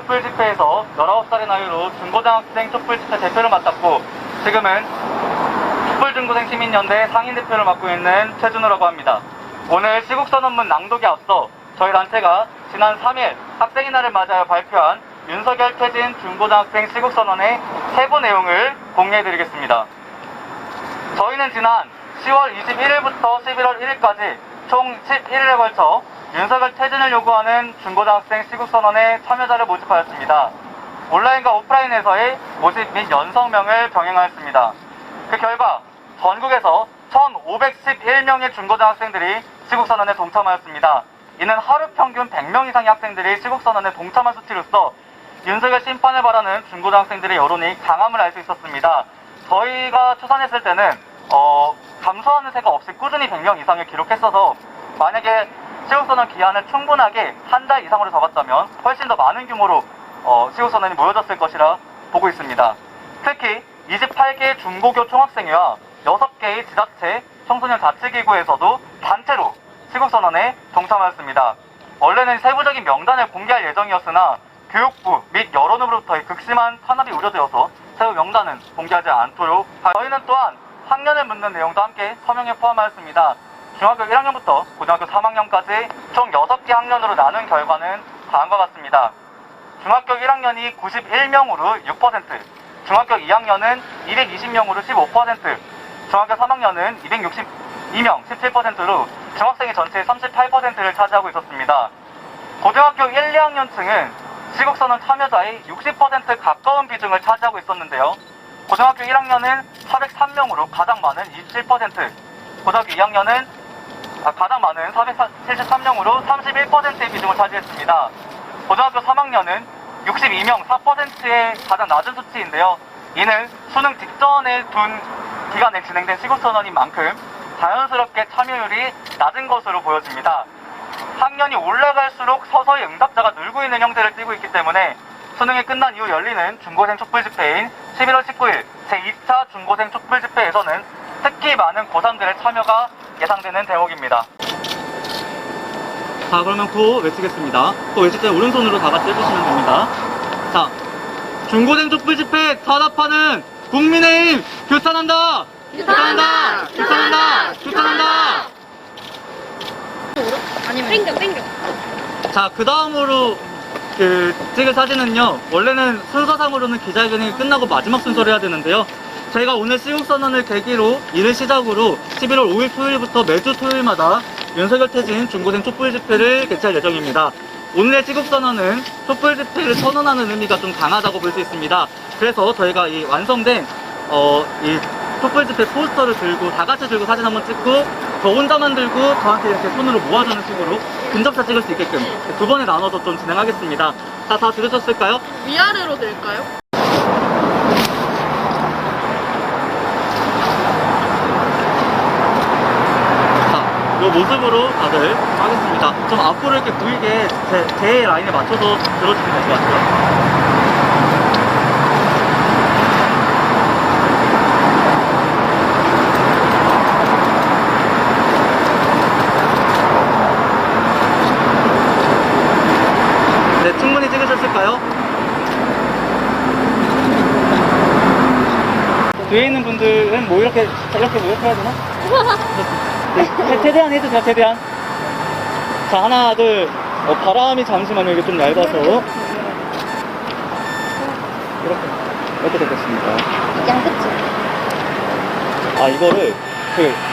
촛불집회에서 19살의 나이로 중고등학생 촛불집회 대표를 맡았고 지금은 촛불중고생 시민연대 상임대표를 맡고 있는 최준호라고 합니다. 오늘 시국선언문 낭독에 앞서 저희 단체가 지난 3일 학생의 날을 맞아서 발표한 윤석열 퇴진 중고등학생 시국선언의 세부 내용을 공개해드리겠습니다. 저희는 지난 10월 21일부터 11월 1일까지 총 11일에 걸쳐 윤석열 퇴진을 요구하는 중고등학생 시국선언에 참여자를 모집하였습니다. 온라인과 오프라인에서의 모집 및 연성명을 병행하였습니다. 그 결과 전국에서 1,511명의 중고등학생들이 시국선언에 동참하였습니다. 이는 하루 평균 100명 이상의 학생들이 시국선언에 동참한 수치로서 윤석열 심판을 바라는 중고등학생들의 여론이 강함을 알 수 있었습니다. 저희가 추산했을 때는 감소하는 세가 없이 꾸준히 100명 이상을 기록했어서 만약에 시국선언 기한을 충분하게 한 달 이상으로 잡았다면 훨씬 더 많은 규모로 시국선언이 모여졌을 것이라 보고 있습니다. 특히 28개의 중고교 총학생회와 6개의 지자체 청소년 자치기구에서도 단체로 시국선언에 동참하였습니다. 원래는 세부적인 명단을 공개할 예정이었으나 교육부 및 여론으로부터의 극심한 탄압이 우려되어서 세부 명단은 공개하지 않도록 저희는 또한 학년을 묻는 내용도 함께 서명에 포함하였습니다. 중학교 1학년부터 고등학교 3학년까지 총 6개 학년으로 나눈 결과는 다음과 같습니다. 중학교 1학년이 91명으로 6%, 중학교 2학년은 220명으로 15%, 중학교 3학년은 262명 17%로 중학생의 전체의 38%를 차지하고 있었습니다. 고등학교 1, 2학년층은 시국선언 참여자의 60% 가까운 비중을 차지하고 있었는데요. 고등학교 1학년은 403명으로 가장 많은 27%, 고등학교 2학년은 가장 많은 473명으로 31%의 비중을 차지했습니다. 고등학교 3학년은 62명 4%의 가장 낮은 수치인데요. 이는 수능 직전에 둔 기간에 진행된 시국선언인 만큼 자연스럽게 참여율이 낮은 것으로 보여집니다. 학년이 올라갈수록 서서히 응답자가 늘고 있는 형태를 띠고 있기 때문에 수능이 끝난 이후 열리는 중고생 촛불집회인 11월 19일 제2차 중고생 촛불집회에서는 특히 많은 고3들의 참여가 예상되는 대목입니다. 자, 그러면 구호 외치겠습니다. 구호 외칠 때 오른손으로 다 같이 해주시면 됩니다. 자, 중고생 촛불집회 탄압하는 국민의힘 규탄한다! 규탄한다! 규탄한다! 규탄한다! 아니면 땡겨. 자, 그 다음으로 찍을 사진은요, 원래는 순서상으로는 기자회견이 끝나고 마지막 순서를 해야 되는데요. 저희가 오늘 시국선언을 계기로 이를 시작으로 11월 5일 토요일부터 매주 토요일마다 윤석열 퇴진 중고생 촛불집회를 개최할 예정입니다. 오늘의 시국선언은 촛불집회를 선언하는 의미가 좀 강하다고 볼 수 있습니다. 그래서 저희가 이 완성된 이 촛불집회 포스터를 들고 다 같이 들고 사진 한번 찍고 저 혼자만 들고 저한테 이렇게 손으로 모아주는 식으로 근접사 찍을 수 있게끔 두 번에 나눠서 좀 진행하겠습니다. 자, 다 들으셨을까요? 위아래로 될까요? 자, 이 모습으로 다들 하겠습니다. 좀 앞으로 이렇게 보이게 제 라인에 맞춰서 들어주시면 될 것 같아요. 네, 충분히 찍으셨을까요? 뒤에 있는 분들은 뭐 이렇게 해야 되나? 네, 최대한 해주세요, 최대한. 자, 하나, 둘. 바람이 잠시만요, 이게 좀 얇아서. 이렇게 되겠습니다. 양끝이. 아, 이거를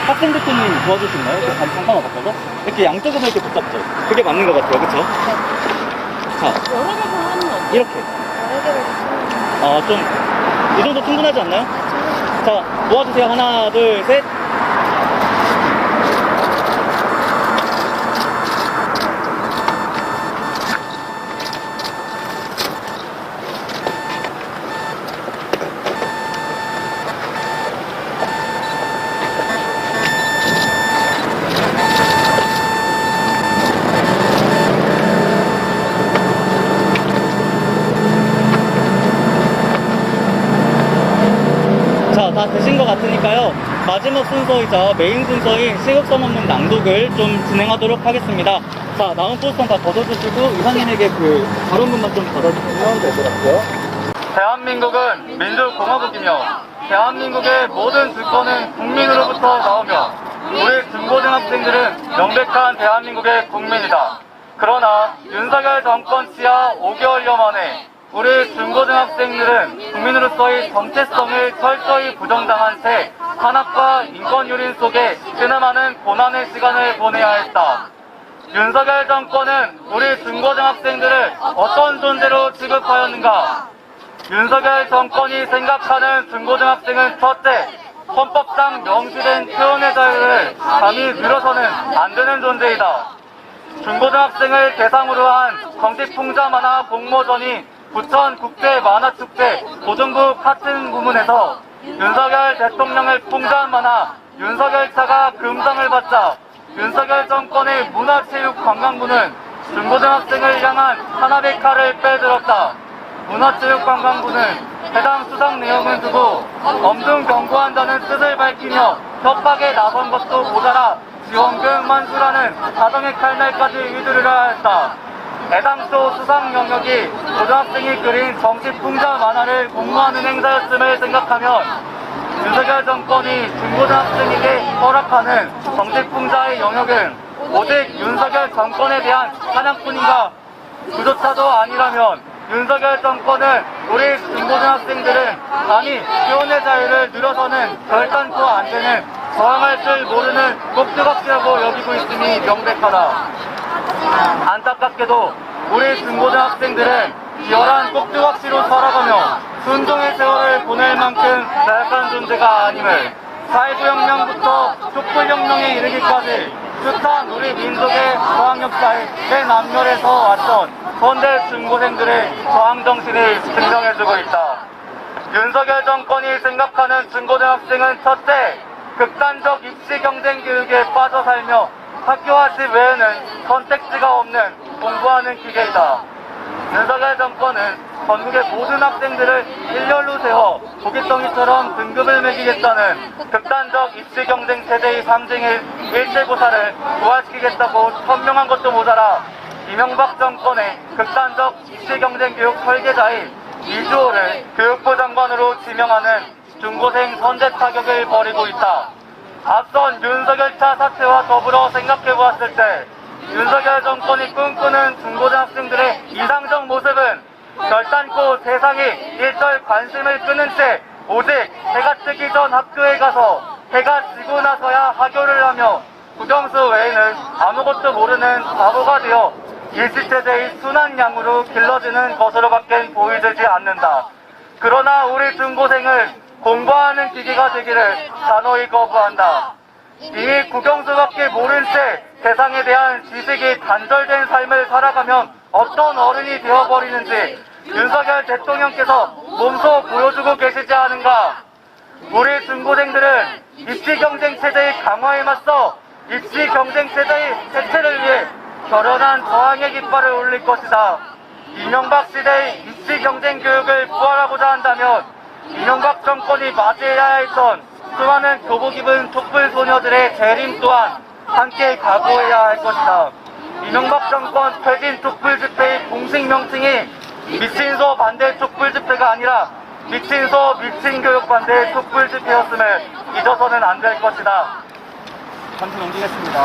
학생 대표님 도와주시나요? 잠깐 와봤거든? 이렇게 양쪽으로 이렇게 붙잡죠? 그게 맞는 것 같아요, 그쵸? 네. 자, 여러 개로 하는 거 어때요? 이렇게. 여러 개로 하는 거. 이 정도 충분하지 않나요? 네, 자, 모아주세요. 하나, 둘, 셋. 다 되신 것 같으니까요. 마지막 순서이자 메인 순서인 시국선언문 낭독을 좀 진행하도록 하겠습니다. 자, 자, 남은 포스터 다 걷어주시고 이사님에게 그 발언문만 좀 받아주시면 될 것 같고요. 대한민국은 민주공화국이며 대한민국의 모든 주권은 국민으로부터 나오며 우리 중고등학생들은 명백한 대한민국의 국민이다. 그러나 윤석열 정권 치하 5개월여 만에 우리 중고등학생들은 국민으로서의 정체성을 철저히 부정당한 채 탄압과 인권유린 속에 끊임없는 고난의 시간을 보내야 했다. 윤석열 정권은 우리 중고등학생들을 어떤 존재로 취급하였는가? 윤석열 정권이 생각하는 중고등학생은 첫째, 헌법상 명시된 표현의 자유를 감히 늘어서는 안 되는 존재이다. 중고등학생을 대상으로 한 정식 풍자 만화 공모전이 부천 국제 만화축제 고등부 카튼 부문에서 윤석열 대통령을 풍자한 만화 윤석열차가 금상을 받자 윤석열 정권의 문화체육관광부는 중고등학생을 향한 탄압의 칼을 빼들었다. 문화체육관광부는 해당 수상 내용을 두고 엄중 경고한다는 뜻을 밝히며 협박에 나선 것도 모자라 지원금 만수라는 가정의 칼날까지 휘두르려 했다. 해당초 수상 영역이 고등학생이 그린 정식 풍자 만화를 공모하는 행사였음을 생각하면 윤석열 정권이 중고등학생에게 허락하는 정식 풍자의 영역은 오직 윤석열 정권에 대한 사냥뿐인가? 그조차도 아니라면 윤석열 정권은 우리 중고등학생들은 감히 표현의 자유를 늘어서는 결단코 안 되는 저항할 줄 모르는 꼭두각시라고 여기고 있음이 명백하다. 안타깝게도 우리 중고등학생들은 기어란 꼭두각시로 살아가며 순종의 세월을 보낼 만큼 나약한 존재가 아님을 사회부혁명부터 촛불혁명에 이르기까지 숱한 우리 민족의 저항 역사의 대남열에서 왔던 현대 중고생들의 저항정신을 증명해주고 있다. 윤석열 정권이 생각하는 중고등학생은 첫째, 극단적 입시 경쟁 교육에 빠져 살며 학교와 집 외에는 선택지가 없는 공부하는 기계이다. 윤석열 정권은 전국의 모든 학생들을 일렬로 세워 고깃덩이처럼 등급을 매기겠다는 극단적 입시 경쟁 체제의 상징인 일제고사를 부활시키겠다고 천명한 것도 모자라 이명박 정권의 극단적 입시 경쟁 교육 설계자인 이주호를 교육부 장관으로 지명하는 중고생 선제 타격을 벌이고 있다. 앞선 윤석열차 사태와 더불어 생각해보았을 때 윤석열 정권이 꿈꾸는 중고등학생들의 이상적 모습은 결단코 세상이 일절 관심을 끄는 채 오직 해가 뜨기 전 학교에 가서 해가 지고 나서야 하교를 하며 국영수 외에는 아무것도 모르는 바보가 되어 일시체제의 순한 양으로 길러지는 것으로밖엔 보이지 않는다. 그러나 우리 중고생을 공부하는 기기가 되기를 단호히 거부한다. 이미 국영수밖에 모른 채 세상에 대한 지식이 단절된 삶을 살아가면 어떤 어른이 되어버리는지 윤석열 대통령께서 몸소 보여주고 계시지 않은가? 우리 중고생들은 입시 경쟁 체제의 강화에 맞서 입시 경쟁 체제의 해체를 위해 결연한 저항의 깃발을 올릴 것이다. 이명박 시대의 입시 경쟁 교육을 부활하고자 한다면 이명박 정권이 맞이해야 했던 수많은 교복 입은 촛불 소녀들의 재림 또한 함께 각오해야 할 것이다. 이명박 정권 퇴진 촛불 집회의 공식 명칭이 미친소 반대 촛불 집회가 아니라 미친소 미친 교육 반대 촛불 집회였음을 잊어서는 안 될 것이다. 잠시 넘기겠습니다.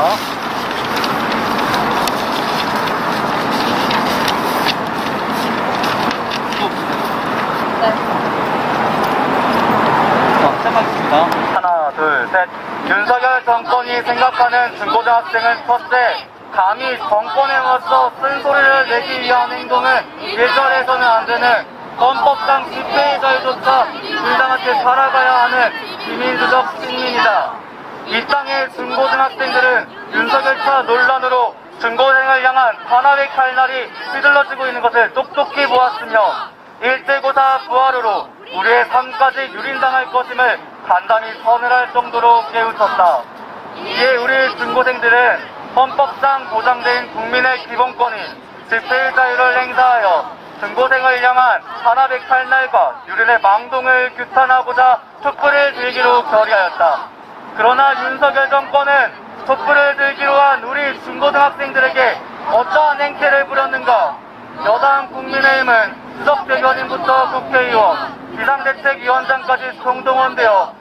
시작하겠습니다. 하나, 둘, 셋. 윤석열 정권이 생각하는 중고등학생은 첫째, 감히 정권에 맞서 쓴소리를 내기 위한 행동은 일절해서는 안 되는 헌법상 집회의 자유조차 불당한테 살아가야 하는 비민주적 식민이다. 이 땅의 중고등학생들은 윤석열차 논란으로 중고생을 향한 탄압의 칼날이 휘둘러지고 있는 것을 똑똑히 보았으며 일제고사 부활으로 우리의 삶까지 유린당할 것임을 단단히 선언할 정도로 깨우쳤다. 이에 우리 중고생들은 헌법상 보장된 국민의 기본권인 집회의 자유를 행사하여 중고생을 향한 탄압의 칼날과 유린의 망동을 규탄하고자 촛불을 들기로 결의하였다. 그러나 윤석열 정권은 촛불을 들기로 한 우리 중고등학생들에게 어떠한 행태를 부렸는가? 여당 국민의힘은 수석 대변인부터 국회의원, 비상대책위원장까지 총동원되어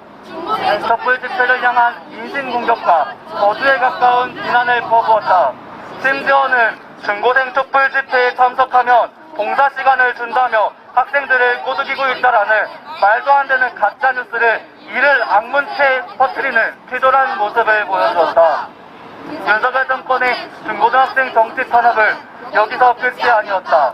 촛불 집회를 향한 인신공격과 저주에 가까운 비난을 퍼부었다. 심지어는 중고생 촛불 집회에 참석하면 봉사 시간을 준다며 학생들을 꼬드기고 있다라는 말도 안 되는 가짜 뉴스를 이를 악문채 퍼뜨리는 기절한 모습을 보여주었다. 윤석열 정권의 중고등학생 정치 탄압을 여기서 끝이 아니었다.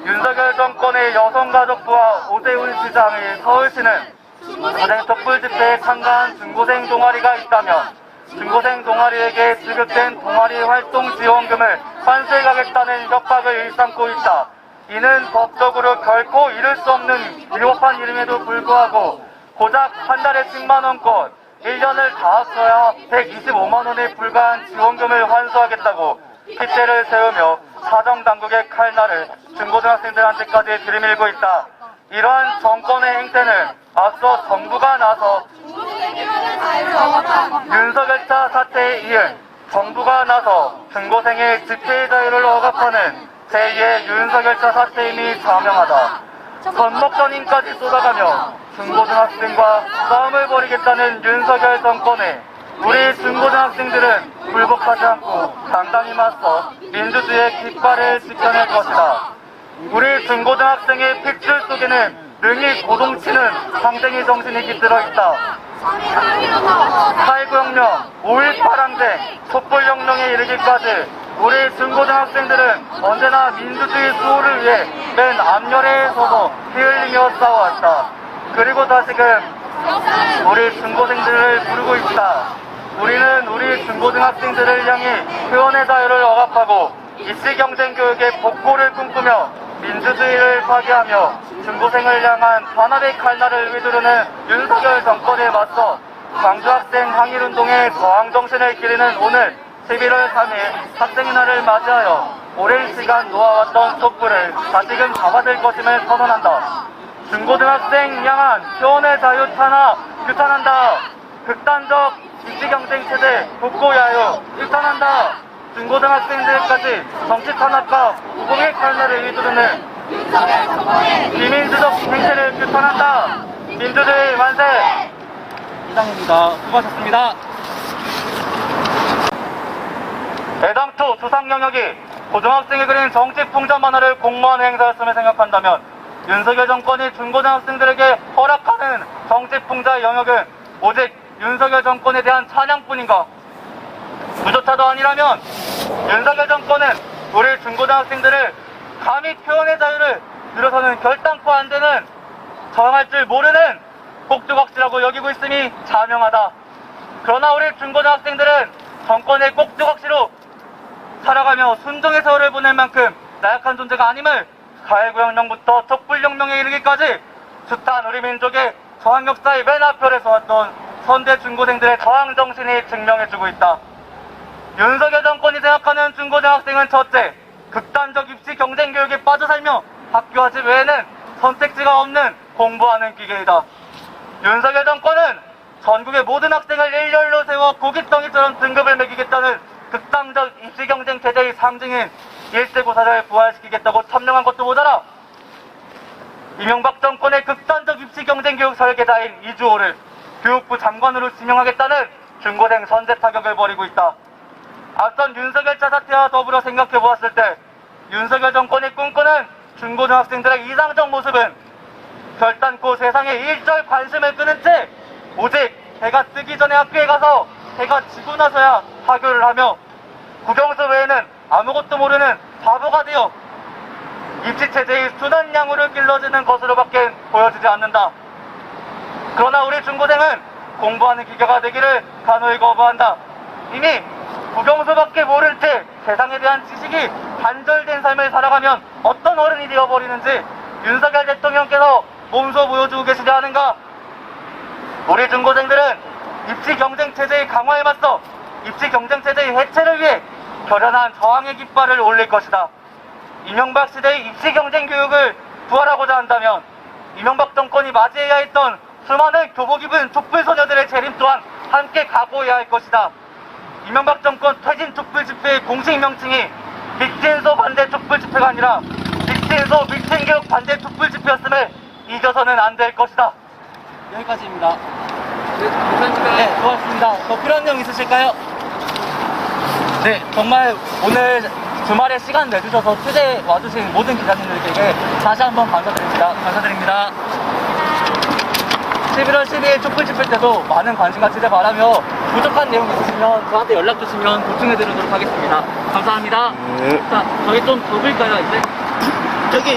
윤석열 정권의 여성가족부와 오세훈 시장의 서울시는 중고생 촛불 집회에 참가한 중고생 동아리가 있다면 중고생 동아리에게 지급된 동아리 활동 지원금을 환수해가겠다는 협박을 일삼고 있다. 이는 법적으로 결코 이룰 수 없는 위법한 일임에도 불구하고 고작 한 달에 10만원권, 1년을 다 합쳐야 125만원에 불과한 지원금을 환수하겠다고 핏대를 세우며 사정당국의 칼날을 중고등학생들한테까지 들이밀고 있다. 이러한 정권의 행태는 앞서 정부가 나서 윤석열차 사태에 이은 정부가 나서 중고생의 집회의 자유를 억압하는 제2의 윤석열차 사태임이 자명하다. 선목전임까지 쏟아가며 중고등학생과 싸움을 벌이겠다는 윤석열 정권에 우리 중고등학생들은 굴복하지 않고 당당히 맞서 민주주의의 깃발을 지켜낼 것이다. 우리 중고등학생의 핏줄 속에는 능히 고동치는 상쟁의 정신이 깃들어 있다. 4.19혁명, 5.18 항쟁, 촛불혁명에 이르기까지 우리 중고등학생들은 언제나 민주주의 수호를 위해 맨 앞열에 서서 피 흘리며 싸워왔다. 그리고 다시금 우리 중고생들을 부르고 있다. 우리는 우리 중고등학생들을 향해 표현의 자유를 억압하고 입시경쟁 교육의 복고를 꿈꾸며 민주주의를 파괴하며 중고생을 향한 탄압의 칼날을 휘두르는 윤석열 정권에 맞서 광주학생 항일운동의 저항정신을 기리는 오늘 11월 3일 학생의 날을 맞이하여 오랜 시간 놓아왔던 촛불을 다시금 잡아들 것임을 선언한다. 중고등학생 향한 표현의 자유 탄압 규탄한다. 극단적 입시경쟁 체제 복고 야유 일탄한다. 중고등학생들까지 정치 탄압과 우공의 칼날을 휘두르는 비민주적 행태를 규탄한다. 민주주의 만세! 이상입니다. 수고하셨습니다. 애당초 주상 영역이 고등학생이 그린 정치 풍자 만화를 공모한 행사였음을 생각한다면 윤석열 정권이 중고등학생들에게 허락하는 정치 풍자의 영역은 오직 윤석열 정권에 대한 찬양뿐인가? 그조차도 아니라면 윤석열 정권은 우리 중고등학생들을 감히 표현의 자유를 늘어서는 결단코 안 되는 저항할 줄 모르는 꼭두각시라고 여기고 있음이 자명하다. 그러나 우리 중고등학생들은 정권의 꼭두각시로 살아가며 순종의 세월을 보낼 만큼 나약한 존재가 아님을 4.19혁명부터 촛불혁명에 이르기까지 숱한 우리 민족의 저항 역사의 맨 앞편에 서왔던 선대 중고생들의 저항 정신이 증명해주고 있다. 윤석열 정권이 생각하는 중고등학생은 첫째, 극단적 입시 경쟁 교육에 빠져 살며 학교화지 외에는 선택지가 없는 공부하는 기계이다. 윤석열 정권은 전국의 모든 학생을 일렬로 세워 고깃덩이처럼 등급을 매기겠다는 극단적 입시 경쟁 체제의 상징인 일제고사를 부활시키겠다고 천명한 것도 모자라 이명박 정권의 극단적 입시 경쟁 교육 설계자인 이주호를 교육부 장관으로 지명하겠다는 중고생 선제 타격을 벌이고 있다. 앞선 윤석열차 사태와 더불어 생각해보았을 때 윤석열 정권이 꿈꾸는 중고등학생들의 이상적 모습은 결단코 세상에 일절 관심을 끄는 채 오직 해가 뜨기 전에 학교에 가서 해가 지고 나서야 하교를 하며 국영수 외에는 아무것도 모르는 바보가 되어 입시체제의 순한 양으로 길러지는 것으로밖에 보여지지 않는다. 그러나 우리 중고생은 공부하는 기계가 되기를 간호히 거부한다. 이미 국영수밖에 모른 채 세상에 대한 지식이 단절된 삶을 살아가면 어떤 어른이 되어버리는지 윤석열 대통령께서 몸소 보여주고 계시지 않은가? 우리 중고생들은 입시 경쟁 체제의 강화에 맞서 입시 경쟁 체제의 해체를 위해 결연한 저항의 깃발을 올릴 것이다. 이명박 시대의 입시 경쟁 교육을 부활하고자 한다면 이명박 정권이 맞이해야 했던 수많은 교복 입은 촛불 소녀들의 재림 또한 함께 각오해야 할 것이다. 이명박 정권 퇴진 촛불 집회의 공식 명칭이 믹진소 반대 촛불 집회가 아니라 믹진소 믹진개혁 반대 촛불 집회였음을 잊어서는 안 될 것이다. 여기까지입니다. 네, 감사합니다. 네, 고맙습니다. 더 필요한 내용 있으실까요? 네, 정말 오늘 주말에 시간 내주셔서 취재 와주신 모든 기자님들에게 다시 한번 감사드립니다. 감사드립니다. 11월 12일 촛불 집회 때도 많은 관심과 취재 바라며 부족한 내용 있으시면 저한테 연락 주시면 보충해드리도록 하겠습니다. 감사합니다. 자, 저희 좀 더 볼까요, 이제? 저기